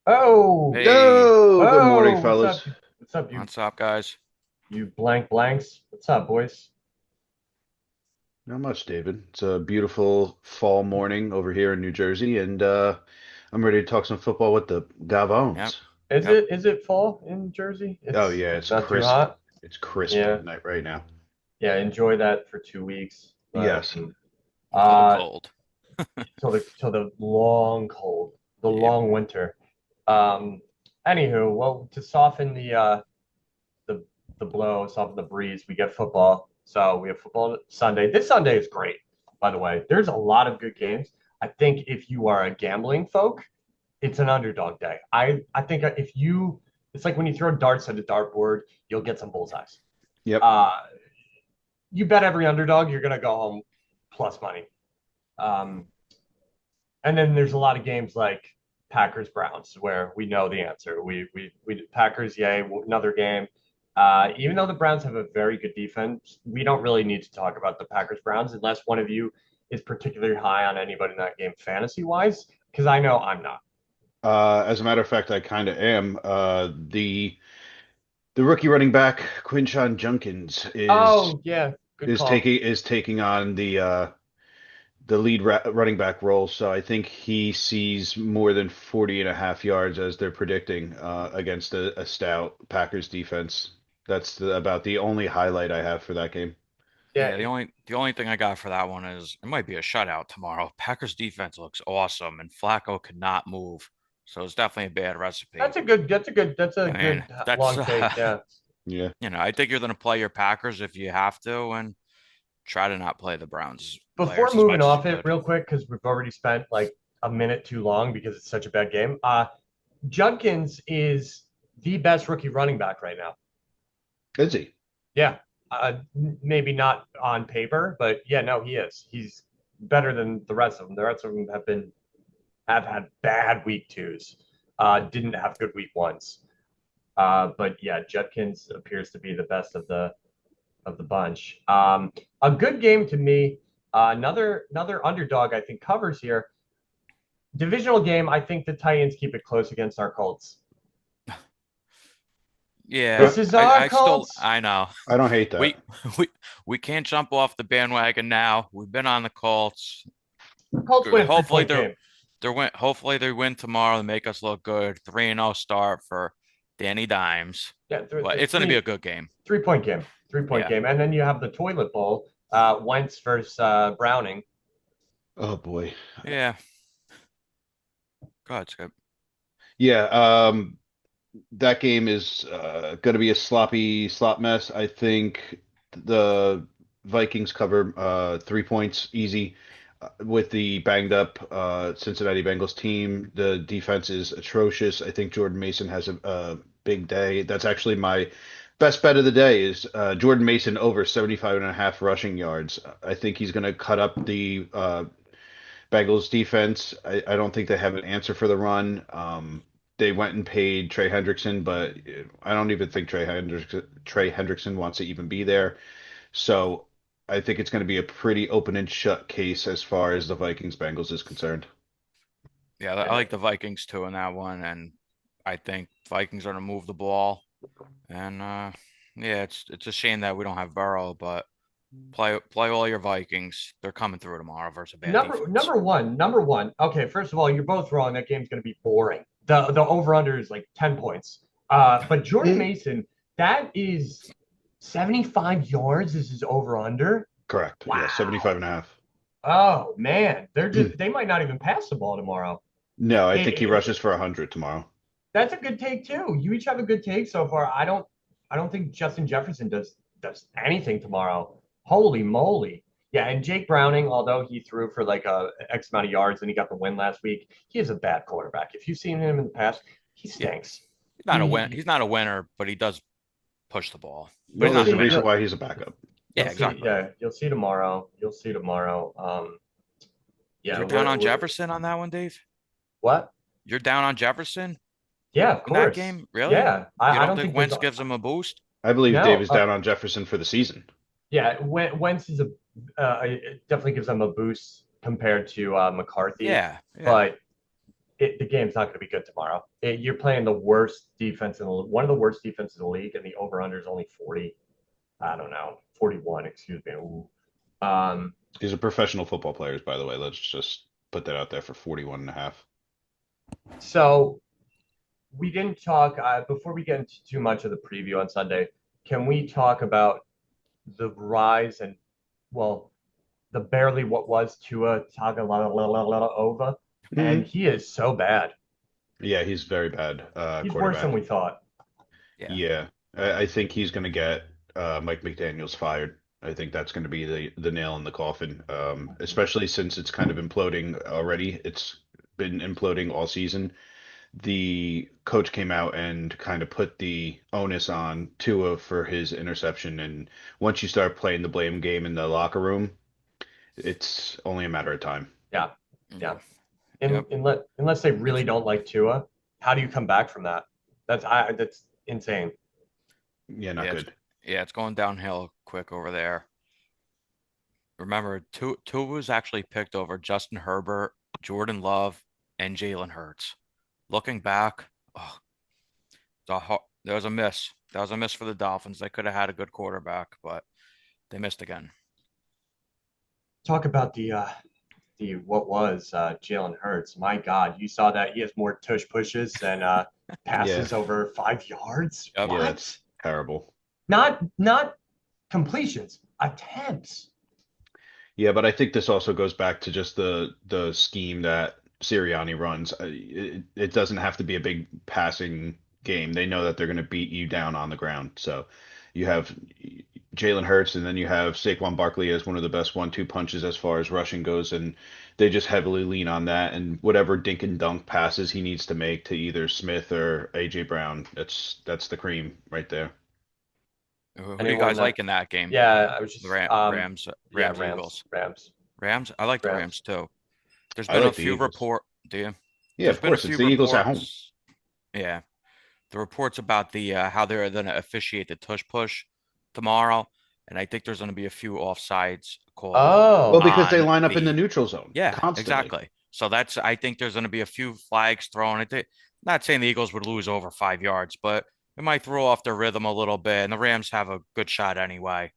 Oh, Hey, Oh, good morning, what's fellas. up? What's up, what's up, guys? you blank blanks? What's up, boys? Not much, David. It's a beautiful fall morning over here in New Jersey, and I'm ready to talk some football with the Yep, Gavones. Is yep. it fall in Jersey? Oh It's yeah, it's not too hot. It's crisp Yeah, night right now. yeah. Enjoy that for 2 weeks. Yes. Until the Uh, cold. till the long cold, the Yep. long winter. Um, Anywho, well, to soften the the blow, soften the breeze, we get football. So we have football Sunday. This Sunday is great, by the way. There's a lot of good games. I think if you are a gambling folk, it's an underdog day. I think if you, it's like when you throw darts at a dartboard, you'll get some bullseyes. Yep. Uh, you bet every underdog, you're gonna go home plus money. Um, and then there's a lot of games like Packers Browns where we know the answer. We Packers, yay, another game. Even though the Browns have a very good defense, we don't really need to talk about the Packers Browns unless one of you is particularly high on anybody in that game fantasy wise, because I know I'm not. As a matter of fact, I kind of am. The rookie running back Quinshawn Junkins Oh yeah, good call. is taking on the lead running back role. So I think he sees more than 40 and a half yards as they're predicting against a stout Packers defense. That's about the only highlight I have for that game. Yeah, Yeah, the only thing I got for that one is it might be a shutout tomorrow. Packers defense looks awesome, and Flacco could not move, so it's definitely a bad recipe. that's a I mean, good that's long take. Yeah. Yeah. I think you're going to play your Packers if you have to, and try to not play the Browns Before players as moving much as you off it could. real quick, because we've already spent like a minute too long because it's such a bad game. Judkins is the best rookie running back right now. Is he? Yeah. Maybe not on paper, but yeah, no, he is. He's better than the rest of them. The rest of them have had bad week twos. Didn't have good week ones. But yeah, Judkins appears to be the best of the bunch. A good game to me. Another underdog I think covers here. Divisional game. I think the Titans keep it close against our Colts. Yeah, This is our I still Colts. I know. I don't hate that. We we we can't jump off the bandwagon now. We've been on the Colts. Colts Good. win a three Hopefully point game. hopefully they win tomorrow to make us look good. 3-0 start for Danny Dimes. Yeah, But it's going to be a good game. 3 point game. 3 point Yeah. game. And then you have the toilet bowl. Wentz versus Browning. Oh boy. Yeah. Go ahead, Skip. Yeah, that game is going to be a sloppy slop mess. I think the Vikings cover 3 points easy with the banged up Cincinnati Bengals team. The defense is atrocious. I think Jordan Mason has a big day. That's actually my best bet of the day is Jordan Mason over 75 and a half rushing yards. I think he's going to cut up the Bengals defense. I don't think they have an answer for the run. They went and paid Trey Hendrickson, but I don't even think Trey Hendrickson wants to even be there. So I think it's going to be a pretty open and shut case as far as the Vikings Bengals is concerned. Yeah, I like the Vikings too in that one, and I think Vikings are going to move the ball. And yeah, it's a shame that we don't have Burrow, but play all your Vikings. They're coming through tomorrow versus a bad Number defense. number one, number one. Okay, first of all, you're both wrong. That game's going to be boring. The over under is like 10 points. But Jordan Mason, that is 75 yards. This is over under. Correct. Yeah, Wow. 75 and a half. Oh man, they might not even pass the ball tomorrow. No, I think he It, rushes for 100 tomorrow. that's a good take too. You each have a good take so far. I don't think Justin Jefferson does anything tomorrow. Holy moly. Yeah, and Jake Browning, although he threw for like a X amount of yards and he got the win last week, he is a bad quarterback. If you've seen him in the past, he Yeah, stinks. he's not a win. He's not a winner, but he does push the ball. But Well, he's not there's a a reason winner. why he's a backup. You'll Yeah, see. exactly. Yeah, you'll see tomorrow. You'll see tomorrow. Yeah. You're down on Jefferson on that one, Dave? What? You're down on Jefferson Yeah, of in that course. game? Really? Yeah, You I don't don't think think there's Wentz gives him a boost? I believe Dave no. is down on Jefferson for the season. Yeah, Wentz is it definitely gives them a boost compared to McCarthy, Yeah, yeah. but the game's not going to be good tomorrow. You're playing the worst defense one of the worst defenses in the league, and the over under is only 40. I don't know, 41. Excuse me. Ooh. Um, These are professional football players, by the way. Let's just put that out there for 41 and a half. so we didn't talk before we get into too much of the preview on Sunday. Can we talk about the rise and well, the barely what was Tua Tagovailoa, and Hmm. he is so bad. Yeah, he's very bad He's worse than quarterback. we thought. Yeah. Yeah, I think he's going to get Mike McDaniel's fired. I think that's going to be the nail in the coffin, especially since it's kind of imploding already. It's been imploding all season. The coach came out and kind of put the onus on Tua for his interception. And once you start playing the blame game in the locker room, it's only a matter of time. Yeah, yeah. Mm, In, yep. unless they really It's don't like Tua, how do you come back from that? That's insane. Yeah, not yeah, good. it's going downhill quick over there. Remember, two was actually picked over Justin Herbert, Jordan Love, and Jalen Hurts. Looking back, oh, there was a miss. That was a miss for the Dolphins. They could have had a good quarterback, but they missed again. Talk about the what was Jalen Hurts. My God, you saw that he has more tush pushes than Yeah, passes over 5 yards. Yep. yeah, What? it's terrible. Not completions, attempts. Yeah, but I think this also goes back to just the scheme that Sirianni runs. It doesn't have to be a big passing game. They know that they're going to beat you down on the ground. So you have Jalen Hurts, and then you have Saquon Barkley as one of the best one-two punches as far as rushing goes, and they just heavily lean on that. And whatever dink and dunk passes he needs to make to either Smith or AJ Brown, that's the cream right there. Who do you Anyone guys that? like in that game? Yeah, I was The just yeah, Rams, Eagles. Rams, Rams. I like the Rams. Rams too. There's I been a like the few Eagles. report. Do you? Yeah, There's of been a course, it's few the Eagles at home. reports. Yeah, the reports about the how they're going to officiate the tush push tomorrow, and I think there's going to be a few offsides called Well, Oh, because they on line up in the the. neutral zone Yeah, constantly. exactly. So that's I think there's going to be a few flags thrown. Not saying the Eagles would lose over 5 yards, but it might throw off their rhythm a little bit. And the Rams have a good shot anyway.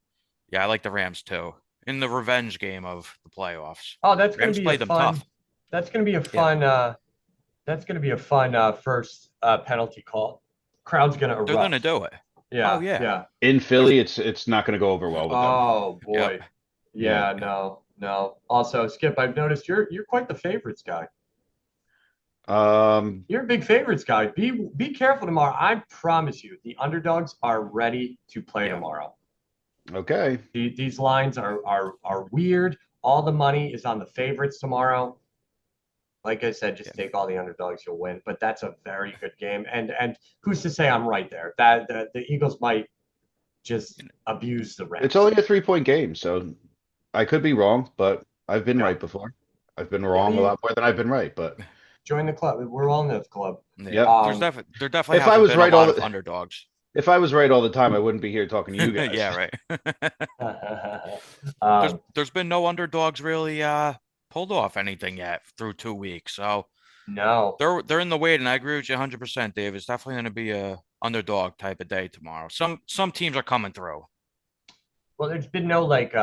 Yeah, I like the Rams too in the revenge game of the playoffs. oh, that's gonna Rams be a played them fun. tough. That's gonna be a Yeah, fun. That's gonna be a fun first penalty call. Crowd's gonna they're going to erupt. do it. Oh Yeah, yeah, yeah. In there's Philly, it's not going to go over well with them. Oh yep. boy. Yeah. Yeah, no, no. Also, Skip, I've noticed you're quite the favorites guy. Um, You're a big favorites guy. Be careful tomorrow. I promise you, the underdogs are ready to play Yeah. tomorrow. okay. These lines are weird. All the money is on the favorites tomorrow. Like I said, Yeah. just take all the underdogs, you'll win. But that's a very good game. And who's to say I'm right there? That the Eagles might just abuse the It's Rams. only a 3-point game, so I could be wrong, but I've been Yeah, right before. I've been yeah. wrong a lot more than I've been right, but Join the club. We're all in the club. Yeah. yep. There's Um, definitely there definitely If I hasn't was been a right lot of underdogs. if I was right all the time, I wouldn't be here talking to you guys. Yeah, right. There's um, there's been no underdogs really pulled off anything yet through 2 weeks. So no. they're in the wait, and I agree with you 100%, Dave. It's definitely going to be a underdog type of day tomorrow. Some teams are coming through. Well, there's been no like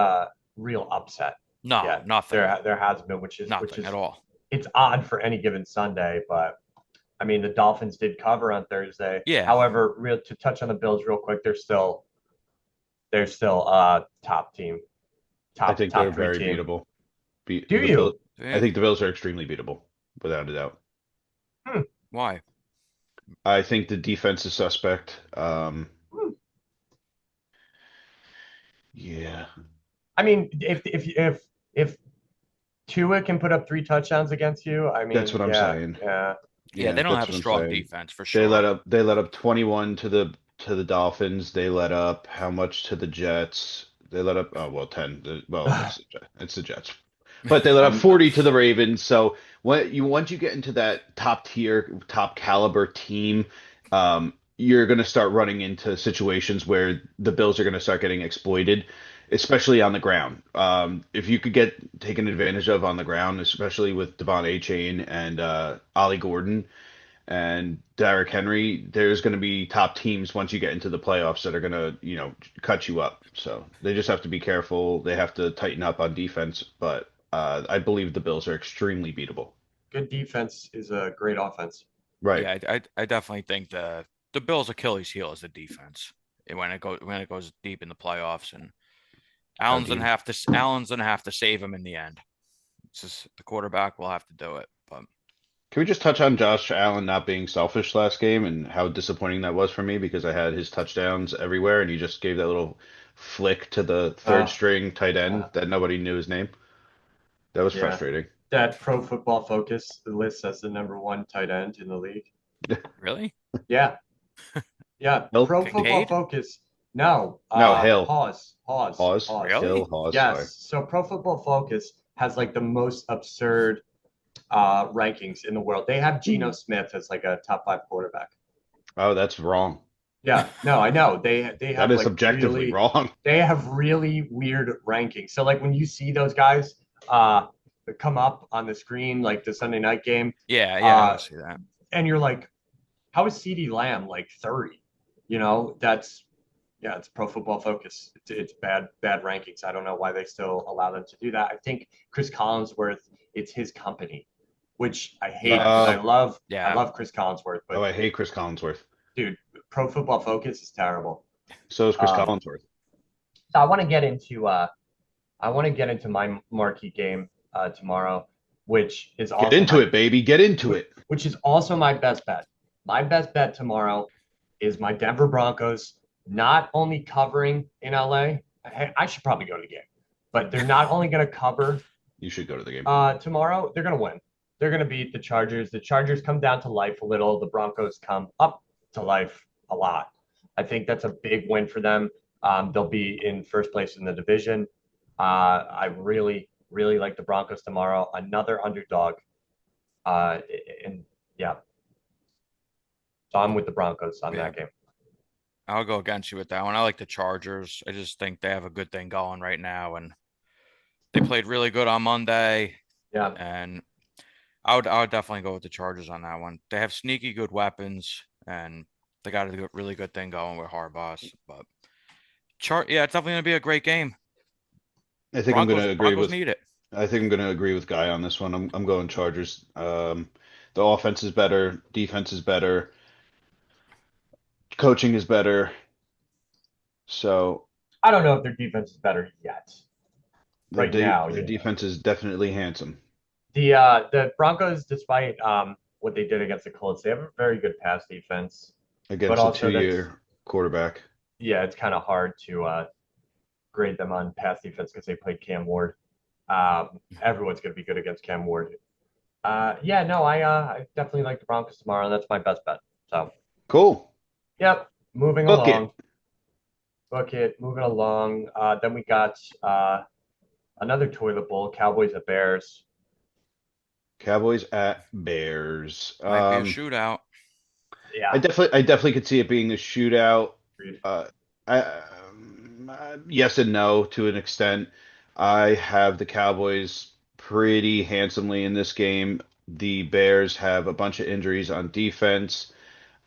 real upset No, yet. nothing. There has been, which Nothing at is all. it's odd for any given Sunday, but I mean the Dolphins did cover on Thursday. Yeah. However, real to touch on the Bills real quick, they're still top team, I top think they're top three very team. beatable. Do The Bill, you? I Yeah. think the Bills are extremely beatable, without a doubt. Hmm, Why? I think the defense is suspect. hmm. Yeah, I mean, if Tua can put up 3 touchdowns against you, I that's mean, what I'm yeah, saying. yeah. Yeah, Yeah, they don't that's have a what I'm strong saying. defense for sure. They let up 21 to the Dolphins. They let up how much to the Jets? They let up oh well 10. Well, it's the Jets. But they let up Um, 40 to the Ravens. So once you get into that top tier, top caliber team, you're going to start running into situations where the Bills are going to start getting exploited. especially on the ground. If you could get taken advantage of on the ground, especially with Devon A. Chain and Ollie Gordon and Derrick Henry, there's going to be top teams once you get into the playoffs that are going to, cut you up. So they just have to be careful. They have to tighten up on defense, but I believe the Bills are extremely beatable. Good defense is a great offense. Right. Yeah, I definitely think the Bills' Achilles heel is the defense when it goes deep in the playoffs, and How deep? Allen's gonna have to save him in the end. It's just the quarterback will have to do it. But Can we just touch on Josh Allen not being selfish last game and how disappointing that was for me because I had his touchdowns everywhere and he just gave that little flick to the third Uh, string tight end uh, that nobody knew his name. That was yeah. frustrating. That Pro Football Focus lists as the number one tight end in the league. really, Yeah, yeah. Hill? Pro Football Kincaid? Focus. No, No, Hill. Pause. Hill, Really? Hawes, sorry. Yes. So Pro Football Focus has like the most absurd rankings in the world. They have Geno Smith as like a top five quarterback. Oh, that's wrong. Yeah, no, I know. They That have is like objectively wrong. they have really weird rankings. So like when you see those guys uh come up on the screen like the Sunday night game, Yeah, I uh don't see that. and you're like, how is CD Lamb like 30? That's yeah, it's Pro Football Focus. It's bad rankings. I don't know why they still allow them to do that. I think Chris Collinsworth, it's his company, which I hate because Yes, I yeah, love Chris Collinsworth, Oh, but I hate Chris Collinsworth. dude, Pro Football Focus is terrible. So is Chris Um, Collinsworth. so I want to get into my marquee game tomorrow, which is Get also into my it, baby. Get into it. which is also my best bet. My best bet tomorrow is my Denver Broncos not only covering in LA. I should probably go to the game, but they're not only going to cover You should go to the game. tomorrow, they're going to win. They're going to beat the Chargers. The Chargers come down to life a little. The Broncos come up to life a lot. I think that's a big win for them. They'll be in first place in the division. I really, really like the Broncos tomorrow. Another underdog. Uh, and yeah, so I'm with the Broncos on yeah. that game. I'll go against you with that one. I like the Chargers. I just think they have a good thing going right now, and they played really good on Monday. Yeah. And I would definitely go with the Chargers on that one. They have sneaky good weapons, and they got a really good thing going with Harbaugh. But yeah, it's definitely gonna be a great game. I think I'm going to agree Broncos with need it. I think I'm going to agree with Guy on this one. I'm going Chargers. The offense is better, defense is better, coaching is better. So I don't know if their defense is better yet. Right now, their defense is definitely handsome the Broncos, despite what they did against the Colts, they have a very good pass defense. But against a also that's two-year quarterback. yeah, it's kind of hard to grade them on pass defense because they played Cam Ward. Everyone's going to be good against Cam Ward. Yeah, no, I definitely like the Broncos tomorrow. That's my best bet. So, Cool. yep, moving Book it. along. Book it, moving along. Then we got another toilet bowl, Cowboys at Bears. Cowboys at Bears. Might be a shootout. Yeah, I definitely could see it being a shootout. agreed. Uh, yes and no to an extent. I have the Cowboys pretty handsomely in this game. The Bears have a bunch of injuries on defense.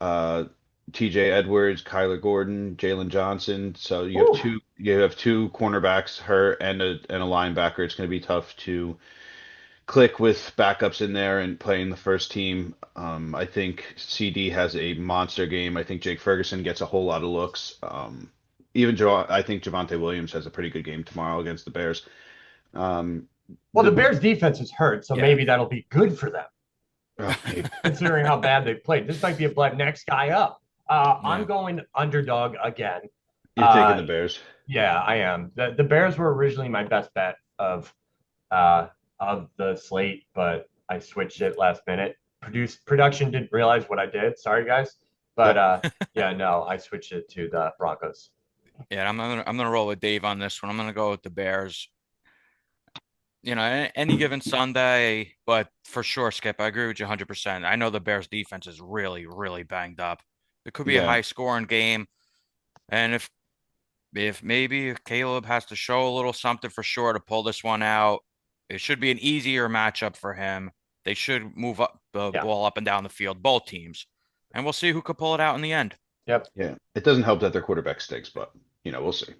Uh, TJ Edwards, Kyler Gordon, Jalen Johnson. So Woo. you have two cornerbacks hurt and a linebacker. It's going to be tough to click with backups in there and playing the first team. I think CD has a monster game. I think Jake Ferguson gets a whole lot of looks. I think Javante Williams has a pretty good game tomorrow against the Bears. Um, Well, the the Bears defense is hurt, so Yeah. maybe that'll be good for them, maybe considering how bad they played. This might be a next guy up. I'm Yeah. going underdog again. you're taking Uh, the Bears. yeah, I am. The Bears were originally my best bet uh, of the slate, but I switched it last minute. Production didn't realize what I did. Sorry, guys. But yeah, no, I switched it to the Broncos. Yeah, I'm gonna roll with Dave on this one. I'm gonna go with the Bears. Any given Sunday, but for sure, Skip, I agree with you 100%. I know the Bears defense is really, really banged up. It could be a Yeah. high scoring game. And if if Caleb has to show a little something for sure to pull this one out, it should be an easier matchup for him. They should move up the Yeah. ball up and down the field, both teams, and we'll see who could pull it out in the end. Yep. Yeah, it doesn't help that their quarterback stinks, but we'll see.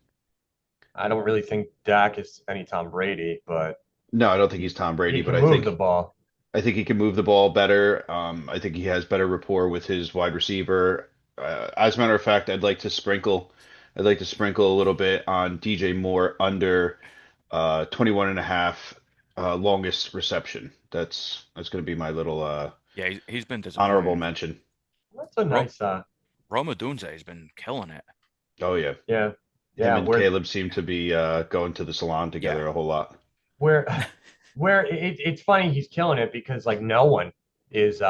I don't really think Dak is any Tom Brady, but No, I don't think he's Tom Brady, he but can I move the think ball. I think he can move the ball better. I think he has better rapport with his wide receiver. As a matter of fact, I'd like to sprinkle a little bit on DJ Moore under 21 and a half longest reception. That's going to be my little Yeah, he's been honorable disappointing. mention. That's a Ro nice Roma Dunze has been killing it. Oh yeah, yeah. him Yeah, and Caleb seem to be going to the salon Yeah, together a whole lot. where it's funny he's killing it because like no one is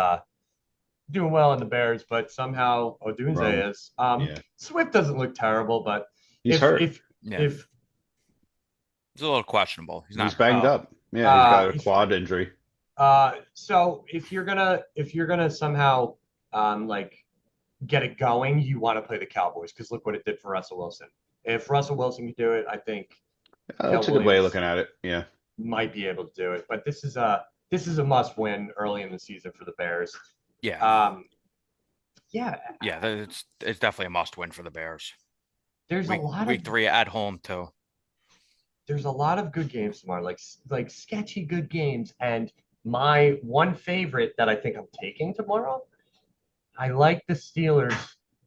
doing well in the Bears, but somehow Roma, Odunze is. yeah, Swift doesn't look terrible, but he's if hurt. if yeah, if it's a little questionable. He's He's not banged hurt. uh up. Yeah, he's got a he's quad injury. so if you're gonna somehow like get it going, you want to play the Cowboys because look what it did for Russell Wilson. If Russell Wilson can do it, I think That's Cal a good way of Williams looking at it. Yeah. might be able to do it. But this is a must win early in the season for the Bears. Yeah, Um, yeah, yeah, it's definitely a must win for the Bears. there's a lot of Week 3 at home too. there's a lot of good games tomorrow, like sketchy good games. And my one favorite that I think I'm taking tomorrow, I like the Steelers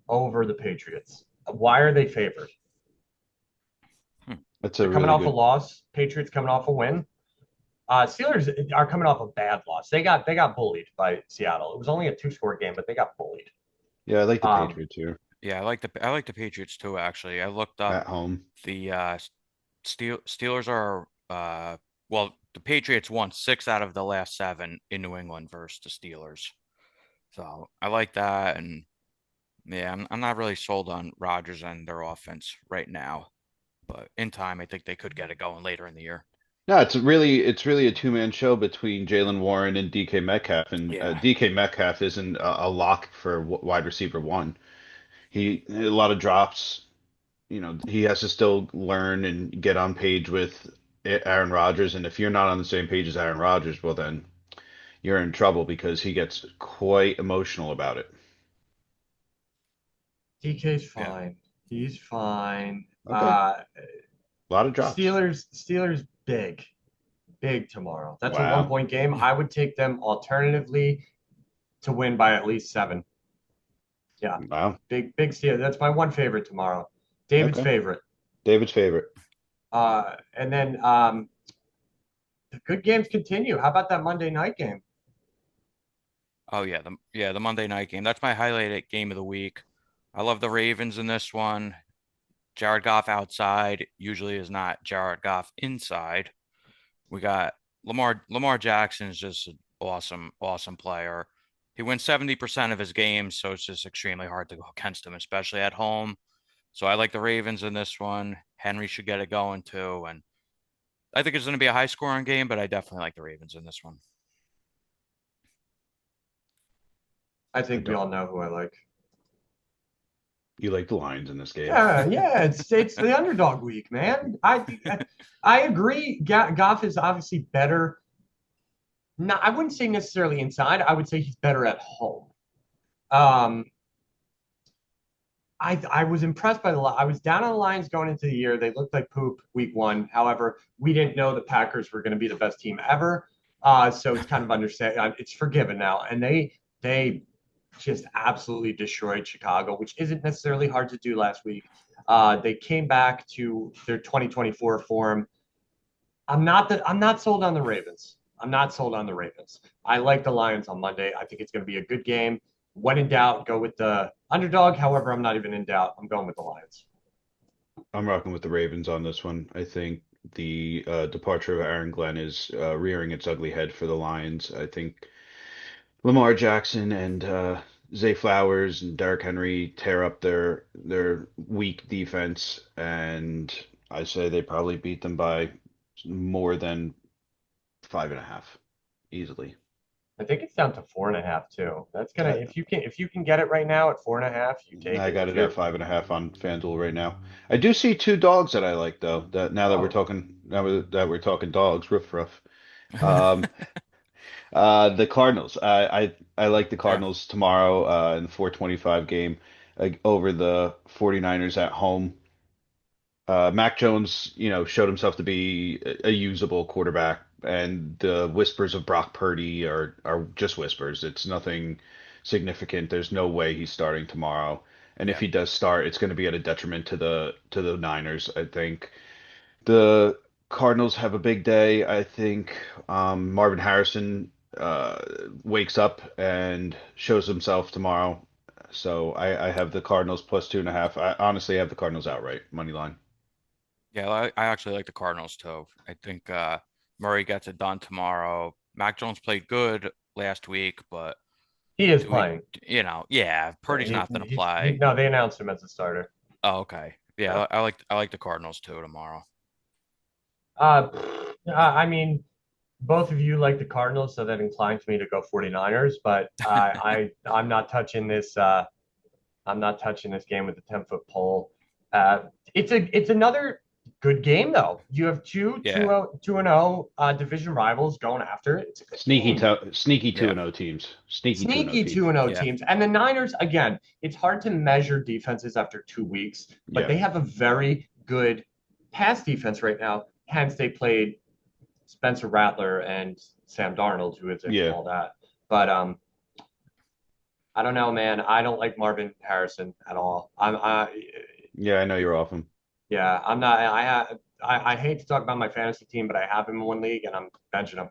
over the Patriots. Why are they favored? That's They're a coming really off a good. loss. Patriots coming off a win. Steelers are coming off a bad loss. They got bullied by Seattle. It was only a two-score game, but they got bullied. Yeah, I like the Um, Patriots here Yeah, I like the Patriots too, actually. I looked up at home. the Steelers are well, the Patriots won 6 out of the last 7 in New England versus the Steelers. So I like that, and yeah, I'm not really sold on Rodgers and their offense right now, but in time I think they could get it going later in the year. No, it's really a two-man show between Jalen Warren and DK Metcalf, and Yeah. DK Metcalf isn't a lock for wide receiver one. A lot of drops. He has to still learn and get on page with Aaron Rodgers, and if you're not on the same page as Aaron Rodgers, well then you're in trouble because he gets quite emotional about it. DK's Yeah. fine. He's fine. Okay, a lot of drops. Steelers big tomorrow. That's a one Wow. point game. I would take them alternatively to win by at least 7. Yeah, Wow. big Steelers. That's my one favorite tomorrow. David's Okay. favorite. David's favorite. And then the good games continue. How about that Monday night game? Oh yeah, the Monday night game. That's my highlighted game of the week. I love the Ravens in this one. Jared Goff outside usually is not Jared Goff inside. We got Lamar Jackson is just an awesome player. He wins 70% of his games, so it's just extremely hard to go against him, especially at home. So I like the Ravens in this one. Henry should get it going too, and I think it's going to be a high scoring game, but I definitely like the Ravens in this one. I I think we don't. all know who I like. You like the Lions in this game. Yeah. It's the underdog week, man. I agree. Goff is obviously better. No, I wouldn't say necessarily inside. I would say he's better at home. Um, I was impressed by I was down on the Lions going into the year. They looked like poop week 1. However, we didn't know the Packers were going to be the best team ever. So it's kind of understand. It's forgiven now, and they just absolutely destroyed Chicago, which isn't necessarily hard to do last week. They came back to their 2024 form. I'm not sold on the Ravens. I'm not sold on the Ravens. I like the Lions on Monday. I think it's going to be a good game. When in doubt, go with the underdog. However, I'm not even in doubt. I'm going with the Lions. I'm rocking with the Ravens on this one. I think the departure of Aaron Glenn is rearing its ugly head for the Lions. I think Lamar Jackson and Zay Flowers and Derrick Henry tear up their weak defense, and I say they probably beat them by more than 5.5 easily. I think it's down to 4.5 too. That's gonna Uh, if you can get it right now at 4.5, you take I it. got If it at you're 5.5 on FanDuel right now. I do see two dogs that I like though. That now that we're oh talking that we're talking dogs, riff ruff. Um, the Cardinals. I like the Yeah, Cardinals tomorrow in the 425 game over the 49ers at home. Mac Jones, showed himself to be a usable quarterback, and the whispers of Brock Purdy are just whispers. It's nothing significant. There's no way he's starting tomorrow. And if yeah, he does start, it's going to be at a detriment to the Niners, I think. The Cardinals have a big day. I think Marvin Harrison wakes up and shows himself tomorrow. So I have the Cardinals plus 2.5. I honestly have the Cardinals outright, money line. yeah. I actually like the Cardinals too. I think Murray gets it done tomorrow. Mac Jones played good last week, but he is do we, playing. yeah, Yeah, Purdy's not going to he play. no, they announced him as a starter. Oh, okay. Yeah. Yeah, I like the Cardinals too tomorrow. Uh, I mean, both of you like the Cardinals, so that inclines me to go 49ers, but I'm not touching this. I'm not touching this game with a 10-foot pole. Uh, it's another good game though. You have Yeah, 2-0 division rivals going after it. It's a good game. Sneaky 2 yeah, and 0 teams. Sneaky 2 and 0 Sneaky teams. 2-0 yeah, teams. And the Niners, again, it's hard to measure defenses after 2 weeks, but Yeah. they have a very good pass defense right now. Hence, they played Spencer Rattler and Sam Darnold, who isn't Yeah. all that. But I don't know, man. I don't like Marvin Harrison at all. Yeah, I know you're off him. Yeah, I'm not. I hate to talk about my fantasy team, but I have him in one league and I'm benching him.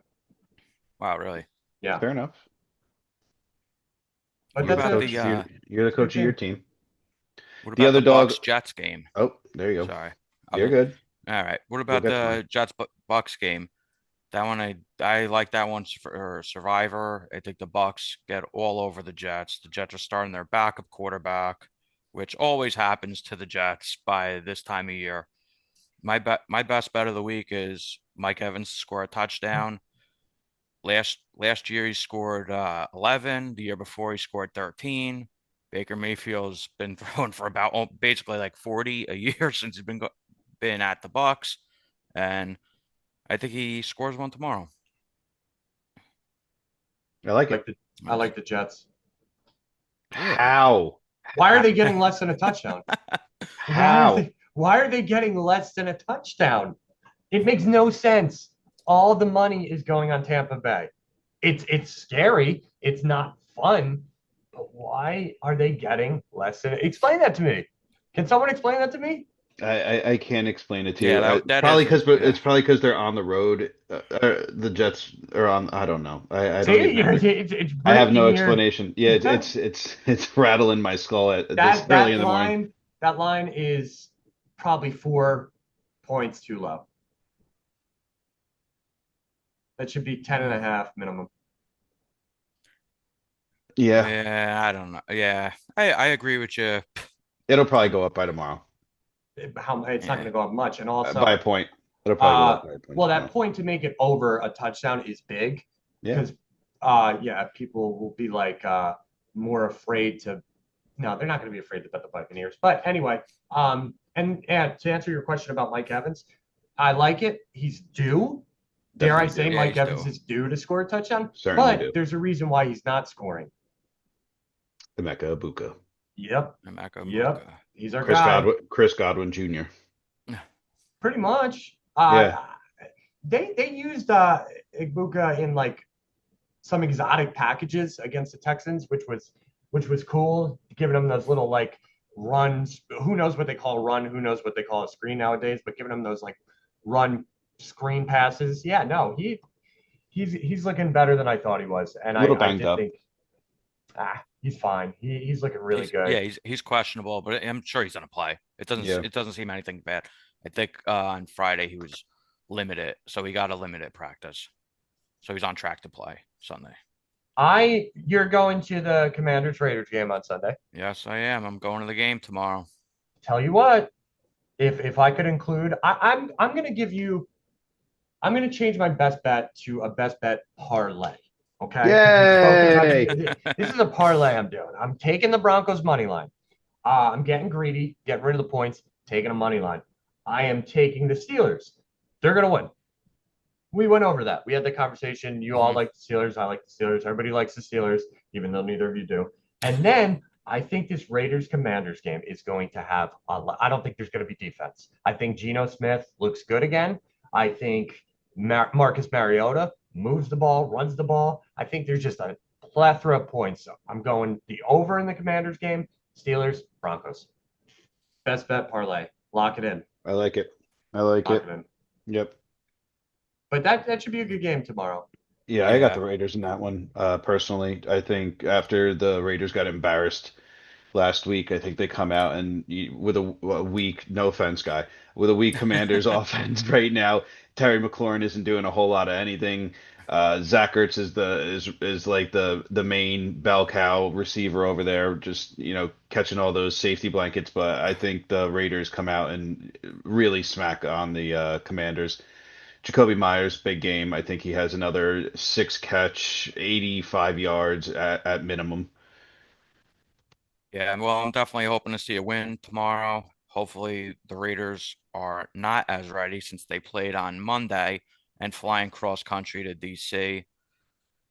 wow, really? Yeah, Fair enough. but What You're the that's about a coach. the You're the it's a good coach of your game. team. what The about other the dog. Bucks Jets game? Oh, there you go. Sorry. You're Okay. good. All right. What We'll about get to mine. the Jets Bucks game? That one I like that one for Survivor. I think the Bucks get all over the Jets. The Jets are starting their backup quarterback, which always happens to the Jets by this time of year. My best bet of the week is Mike Evans to score a touchdown. Last year he scored 11. The year before he scored 13. Baker Mayfield's been throwing for about basically like 40 a year since he's been at the Bucks, and I think he scores one tomorrow. I like Like it. the I Nice. like the Jets. Really? How? Why are How? they getting less than a touchdown? How? Why are they getting less than a touchdown? It makes no sense. All the money is going on Tampa Bay. It's scary. It's not fun. But why are they getting less than? Explain that to me. Can someone explain that to me? I can't explain it to Yeah, you. that Probably is because yeah. it's probably because they're on the road. The Jets are on. I don't know. I don't See, even have. it's I have no breaking your explanation. Yeah, it's rattling my skull at this that early in that the morning. line that line is probably 4 points too low. That should be 10.5 minimum. Yeah, Yeah, I don't know. Yeah, I agree with you. it'll probably go up by tomorrow How it's not going Yeah, to go up much, and by a also, point. It'll probably go up by a point well, that tomorrow. point to make it over a touchdown is big Yeah, because, yeah, people will be like more afraid to. No, they're not going to be afraid to bet the Buccaneers. But anyway, and to answer your question about Mike Evans, I like it. He's due. Dare I definitely say do. yeah, Mike he's Evans due. is due to score a touchdown? Certainly But do. there's a reason why he's not scoring. The Mecca Ibuka. Yep. Emeka Yep. Egbuka. He's our guy. Chris Godwin Jr. Pretty much. Yeah, They used Igbuka in like some exotic packages against the Texans, which was cool, giving them those little like runs. Who knows what they call a run? Who knows what they call a screen nowadays? But giving them those like run screen passes. Yeah, no, he's looking better than I thought he was, and a I little I banged did up. think he's fine. He's looking really good. He's questionable, but I'm sure he's gonna play. Yeah. It doesn't seem anything bad. I think on Friday he was limited, so he got a limited practice. So he's on track to play Sunday. You're going to the Commanders Raiders game on Sunday. Yes, I am. I'm going to the game tomorrow. Tell you what, if I could include, I'm gonna give you I'm going to change my best bet to a best bet parlay. Okay, because we focus on Yay! this is a parlay I'm doing. I'm taking the Broncos money line. I'm getting greedy, getting rid of the points, taking a money line. I am taking the Steelers. They're gonna win. We went over that. We had the conversation. You all Mhm. like the Steelers. I like the Steelers. Everybody likes the Steelers, even though neither of you do. And then I think this Raiders Commanders game is going to have a lot. I don't think there's going to be defense. I think Geno Smith looks good again. I think Marcus Mariota moves the ball, runs the ball. I think there's just a plethora of points. So I'm going the over in the Commanders game. Steelers, Broncos. Best bet parlay. Lock it in. I like it. I like Lock it it. in. Yep. But that should be a good game tomorrow. Yeah, I got Yeah. the Raiders in that one. Personally, I think after the Raiders got embarrassed last week, I think they come out and with a weak, no offense, guy, with a weak Commanders offense right now. Terry McLaurin isn't doing a whole lot of anything. Zach Ertz is like the main bell cow receiver over there, just catching all those safety blankets. But I think the Raiders come out and really smack on the Commanders. Jacoby Myers, big game. I think he has another six catch, 85 yards at minimum. Yeah, well, I'm definitely hoping to see a win tomorrow. Hopefully, the Raiders are not as ready since they played on Monday and flying cross country to DC.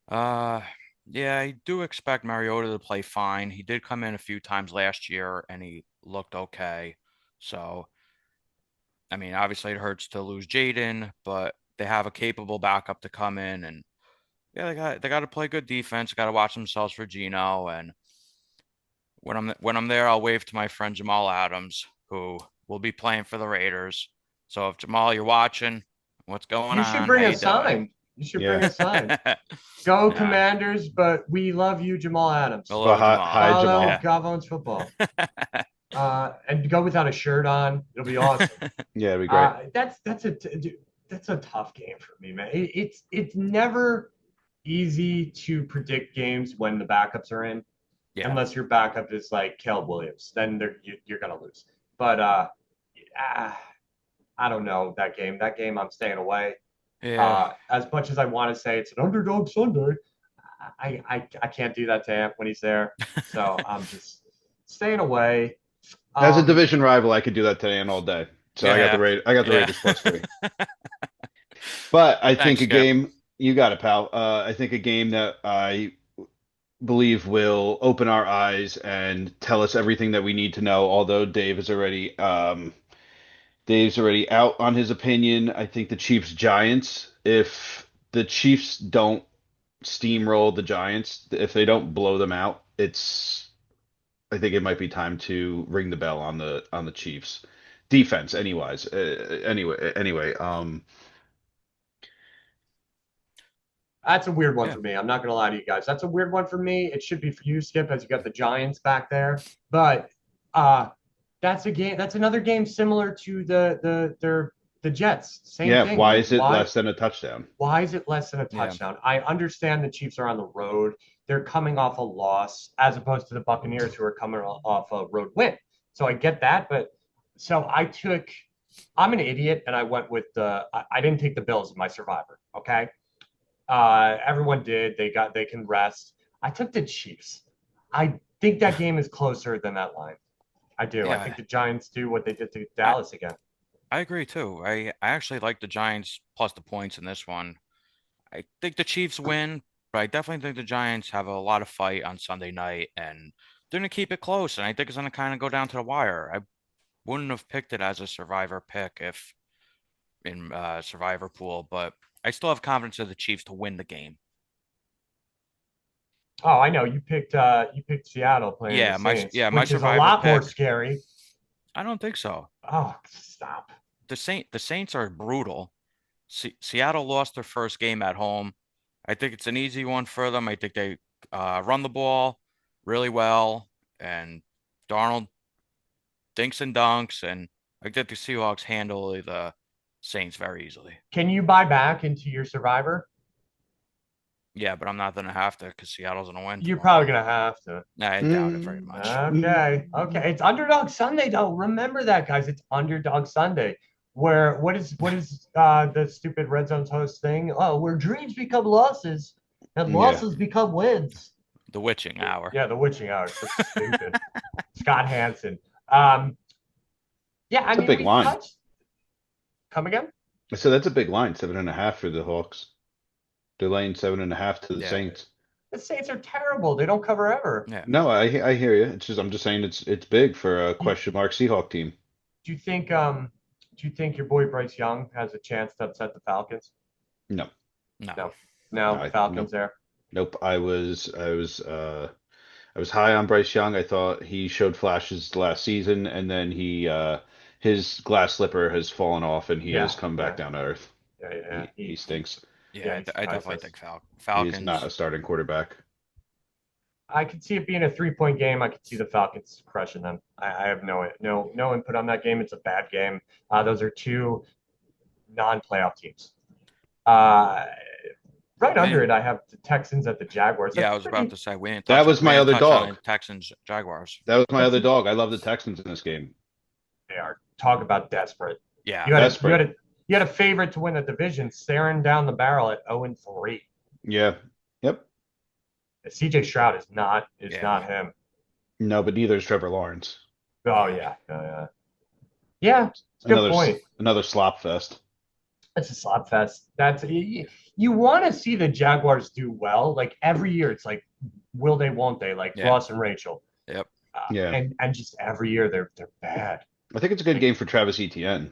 Uh, yeah, I do expect Mariota to play fine. He did come in a few times last year and he looked okay. So, I mean, obviously it hurts to lose Jaden, but they have a capable backup to come in and yeah, they got to play good defense, got to watch themselves for Geno and when I'm there, I'll wave to my friend Jamal Adams, who will be playing for the Raiders. So if Jamal, you're watching, what's going You should on? How bring a you doing? sign. You should bring Yeah. a sign. Go Nah, Commanders, but we love you, Jamal Adams. But hello, hi, Jamal. hi Follow Yeah. Jamal. Gavone's football. And go without a shirt on. It'll be awesome. Yeah, it'd be great. That's a tough game for me, man. It's never easy to predict games when the backups are in, Yeah. unless your backup is like Caleb Williams. Then you're gonna lose. But ah, I don't know that game. That game, I'm staying away. Yeah. As much as I want to say it's an underdog Sunday, I can't do that to Amp when he's there. So I'm just staying away. As a Um, division rival, I could do that today and all day. So Yeah. I got the Yeah. Raiders +3. But I think Thanks, a Skip. game, you got it, pal. I think a game that I believe will open our eyes and tell us everything that we need to know. Although Dave's already out on his opinion. I think the Chiefs Giants. If the Chiefs don't steamroll the Giants, if they don't blow them out, I think it might be time to ring the bell on the Chiefs defense. Anyway. that's a weird one Yeah. for me. I'm not gonna lie to you guys. That's a weird one for me. It should be for you, Skip, as you got the Giants back there. But uh, that's a game. That's another game similar to the Jets. Same Yeah, thing. why Like is it less than a touchdown? why is it less than a Yeah. touchdown? I understand the Chiefs are on the road. They're coming off a loss as opposed to the Buccaneers who are coming off a road win. So I get that, but so I'm an idiot and I went with I didn't take the Bills in my survivor. Okay. Everyone did. They can rest. I took the Chiefs. I think that game is closer than that line. I do. I Yeah. think the Giants do what they did to I, Dallas again. I agree too. I actually like the Giants plus the points in this one. I think the Chiefs win, but I definitely think the Giants have a lot of fight on Sunday night and they're gonna keep it close. And I think it's gonna kind of go down to the wire. I wouldn't have picked it as a survivor pick if in survivor pool, but I still have confidence of the Chiefs to win the game. Oh, I know. You picked Seattle playing the Yeah, Saints, my which is a survivor lot more pick. scary. I don't think so. Oh, stop. The Saints are brutal. Seattle lost their first game at home. I think it's an easy one for them. I think they run the ball really well, and Darnold dinks and dunks, and I think the Seahawks handle the Saints very easily. Can you buy back into your survivor? Yeah, but I'm not gonna have to because Seattle's gonna win You're tomorrow. probably gonna have to. I doubt it very much. Okay. Okay. It's underdog Sunday though. Remember that, guys. It's underdog Sunday. What is the stupid Red Zone's host thing? Oh, where dreams become losses. And Yeah. losses become wins. The witching hour. Yeah, the witching hour is so stupid. Scott Hansen. Um, yeah, I It's a mean, big we've line. touched. Come again? So that's a big line, 7.5 for the Hawks. They're laying 7.5 to the Yeah. Saints. The Saints are terrible. They don't cover ever. Yeah. No, I hear you. I'm just saying it's big for a Do you, question mark Seahawk team. do you think your boy Bryce Young has a chance to upset the Falcons? No, No. No. no, No, Falcons nope, there. nope. I was high on Bryce Young. I thought he showed flashes last season, and then his glass slipper has fallen off, and he has Yeah, come back yeah, down to earth. yeah. He stinks. Yeah, Yeah, he's I definitely priceless. think He is not Falcons. a starting quarterback. I could see it being a 3-point game. I could see the Falcons crushing them. I have no input on that game. It's a bad game. Those are two non-playoff teams. Uh, right under Me. it, I have the Texans at the Jaguars. Yeah, That's I was about pretty. to say That was we my didn't other touch on dog. the Texans Jaguars. That was my That's other dog. I love the Texans in this game. They are. Talk about desperate. Yeah. You had a you had Desperate. a you had a favorite to win the division, staring down the barrel at 0-3. Yeah. Yep. CJ Stroud is Yeah. not him. No, but neither is Trevor Lawrence. Oh Yeah. yeah. It's a good Another point. another slop fest. It's a slot fest. You want to see the Jaguars do well. Like every year, it's like, will they, won't they? Like Yeah. Ross and Rachel. Yep. Yeah. And just every year they're bad. I think it's a good game for Travis Etienne.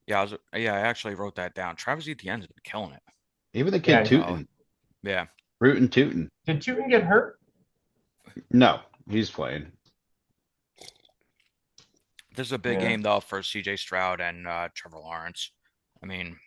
Yeah, I actually wrote that down. Travis Etienne's been killing it. Even the Yeah, kid Tootin, Yeah. Rootin' Tootin. Did Tootin get hurt? No, he's playing. This is a big Yeah. game though for CJ Stroud and Trevor Lawrence. I mean,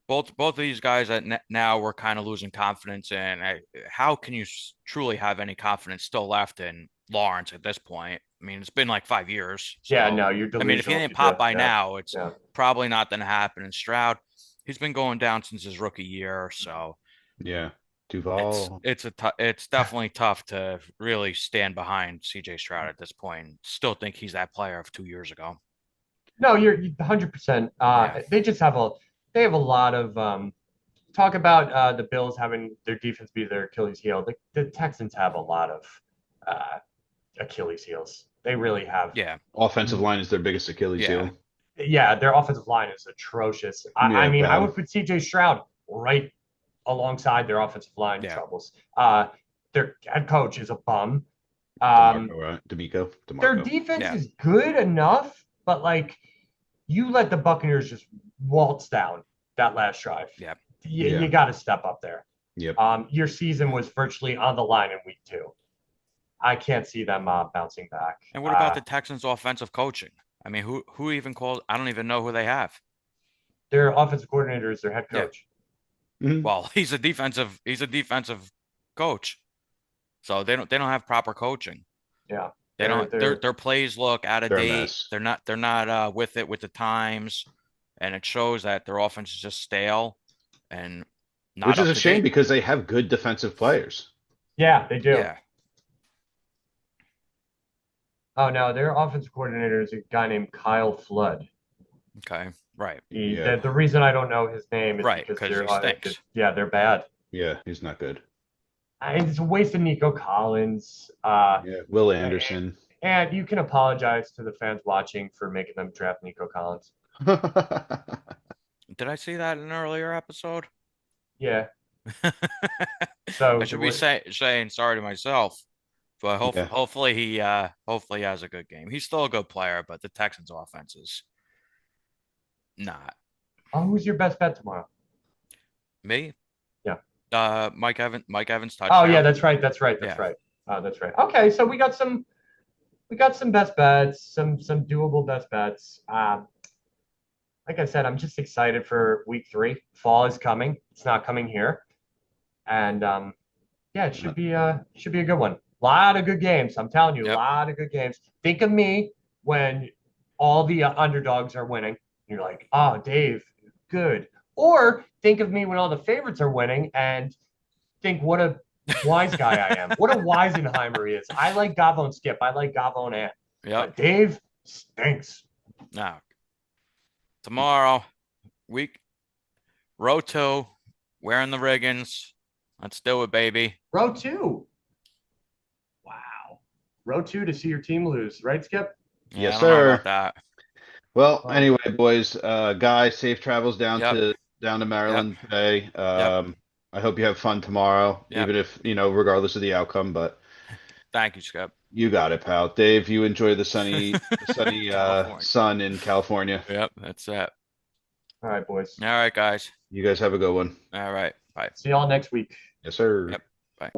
both of these guys that now we're kind of losing confidence in. How can you truly have any confidence still left in Lawrence at this point? I mean, it's been like 5 years. Yeah, So, no, you're I mean, if he delusional. didn't pop by Yeah, now, it's yeah. probably not going to happen. And Stroud, he's been going down since his rookie year, so Yeah. Duval. it's definitely tough to really stand behind CJ Stroud at this point. And still think he's that player of 2 years ago. No, you're 100%. Yeah. They have a lot of talk about the Bills having their defense be their Achilles heel. The Texans have a lot of Achilles heels. They really have. Yeah. Offensive line is their biggest Achilles Yeah. heel. Yeah, their offensive line is atrocious. I Yeah, mean, I bad. would put CJ Stroud right alongside their offensive line Yeah. troubles. Their head coach is a bum. DeMarco, right? Their DeMarco. defense Yeah. is good enough, but like you let the Buccaneers just waltz down that last drive. Yeah. Yeah. You got to step up there. Yep. Your season was virtually on the line in week 2. I can't see them bouncing back. And what about the Texans' offensive coaching? I mean, who even calls? I don't even know who they have. Their offensive coordinator is their head Yeah. coach. Mhm. Well, he's a defensive coach, so they don't have proper coaching. Yeah. They don't. Their plays look out of They're a date. mess. They're not with it with the times, and it shows that their offense is just stale and not Which is up a to shame date. because they have good defensive players. Yeah, they do. Yeah. Oh no, their offensive coordinator is a guy named Kyle Flood. Okay. Right. Yeah. The reason I don't know his name is Right, because 'cause they're he stinks. they're bad. Yeah, he's not good. It's a waste of Nico Collins. Yeah, Will Anderson. And you can apologize to the fans watching for making them draft Nico Collins. Did I see that in an earlier episode? Yeah. So I should be saying sorry to myself, but Yeah. hopefully he has a good game. He's still a good player, but the Texans' offense is not. Who's your best bet tomorrow? Me? Yeah. Mike Evans Oh touchdown. yeah, that's right. That's right. Okay, so we got some best bets, some doable best bets. Like I said, I'm just excited for week 3. Fall is coming. It's not coming here. And yeah, it should be a good one. A lot of good games. I'm telling you, a Yep. lot of good games. Think of me when all the underdogs are winning. You're like, oh, Dave, good. Or think of me when all the favorites are winning and think what a wise guy I am. What a Weisenheimer he is. I like Gavo and Skip. I like Gavo and Ant. Yep. But Dave stinks. Now, tomorrow, row 2, wearing the Riggins, Let's do it, baby. Row two. Wow. Row two to see your team lose, right, Skip? Yeah, Yes, I don't know sir. about that. Well, Oh. anyway, boys, Guy, safe travels down Yep. to Yep. Maryland today. Yep. I hope you have fun tomorrow, Yep. even if, regardless of the outcome, but Thank you, Skip. you got it, pal. Dave, you enjoy the sunny California. sun in California. Yep. That's it. All right, boys. All right, guys. You guys have a good one. All right. Bye. See y'all next week. Yes, sir. Yep. Bye.